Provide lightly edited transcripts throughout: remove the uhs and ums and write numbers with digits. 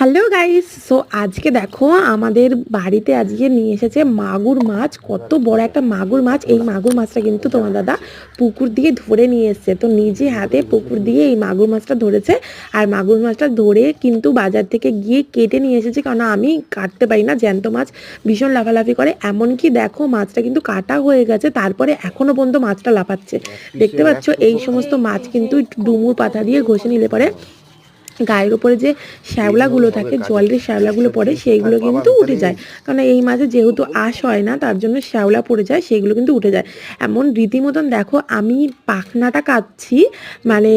Hello guys, so আজকে দেখো আমাদের বাড়িতে আজকে নিয়ে এসেছে মাগুর মাছ। কত বড় একটা মাগুর মাছ। এই মাগুর মাছটা কিন্তু তোমার দাদা পুকুর দিয়ে ধরে নিয়ে এসছে, তো নিজে হাতে পুকুর দিয়ে এই মাগুর মাছটা ধরেছে। আর মাগুর মাছটা ধরে কিন্তু বাজার থেকে গিয়ে কেটে নিয়ে এসেছে, কারণ আমি কাটতে পারি না, জ্যান্ত মাছ ভীষণ লাফালাফি করে। এমনকি দেখো মাছটা কিন্তু কাটা হয়ে গেছে, তারপরে এখনো পর্যন্ত মাছটা লাফাচ্ছে। দেখতে পাচ্ছ এই সমস্ত মাছ কিন্তু একটু ডুমুর পাতা দিয়ে ঘষে নিলে পরে গায়ের উপরে যে শ্যাওলাগুলো থাকে, জলের শ্যাওলাগুলো পড়ে, সেইগুলো কিন্তু উঠে যায়। কারণ এই মাঝে যেহেতু আঁশ হয় না, তার জন্য শ্যাওলা পড়ে যায়, সেইগুলো কিন্তু উঠে যায়। এমন রীতিমতন দেখো আমি পাখনাটা কাটছি, মানে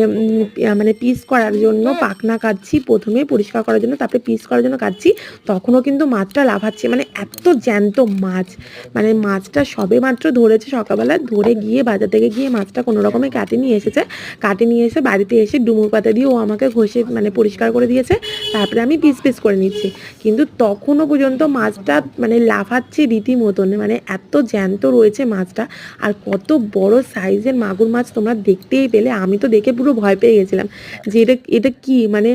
মানে পিস করার জন্য পাখনা কাটছি, প্রথমে পরিষ্কার করার জন্য, তারপরে পিস করার জন্য কাটছি। তখনও কিন্তু মাছটা লাফাচ্ছে, মানে এত জ্যান্ত মাছ। মানে মাছটা সবে মাত্র ধরেছে সকালবেলা, ধরে গিয়ে বাজার থেকে গিয়ে মাছটা কোনো রকমে কাটে নিয়ে এসেছে। কাটে নিয়ে এসে বাড়িতে এসে ডুমুর পাতা দিয়ে ও আমাকে ঘষে মানে পরিষ্কার করে দিয়েছে। তারপরে আমি পিস পিস করে নিচ্ছি, কিন্তু তখনও পর্যন্ত মাছটা মানে লাফাচ্ছে রীতিমতন, মানে এত জ্যান্ত রয়েছে মাছটা। আর কত বড় সাইজের মাগুর মাছ তোমরা দেখতেই পেলে। আমি তো দেখে পুরো ভয় পেয়ে গেছিলাম যে এটা এটা কি, মানে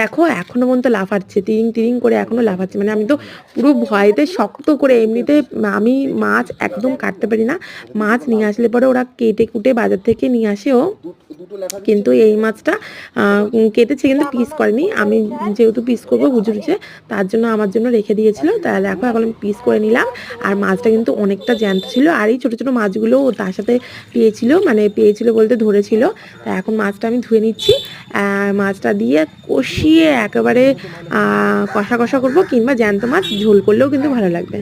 দেখো এখনো পর্যন্ত লাফাচ্ছে, তিরিং তিরিং করে এখনো লাফাচ্ছে। মানে আমি তো পুরো ভয়েতে শক্ত করে, এমনিতে আমি মাছ একদম কাটতে পারি না। মাছ নিয়ে আসলে পরে ওরা কেটে কুটে বাজার থেকে নিয়ে আসেও, কিন্তু এই মাছটা কেটেছে কিন্তু পিস করেনি। আমি যেহেতু পিস করবো বুঝুরছে, তার জন্য আমার জন্য রেখে দিয়েছিল। তা দেখো এখন আমি পিস করে নিলাম। আর মাছটা কিন্তু অনেকটা জ্যান্ত ছিল, আর এই ছোটো ছোটো মাছগুলো তার সাথে পেয়েছিল, মানে পেয়েছিল বলতে ধরেছিল। তা এখন মাছটা আমি ধুয়ে নিচ্ছি। মাছটা দিয়ে কষিয়ে একেবারে কষা কষা করবো, কিংবা জ্যান্ত মাছ ঝোল করলেও কিন্তু ভালো লাগবে।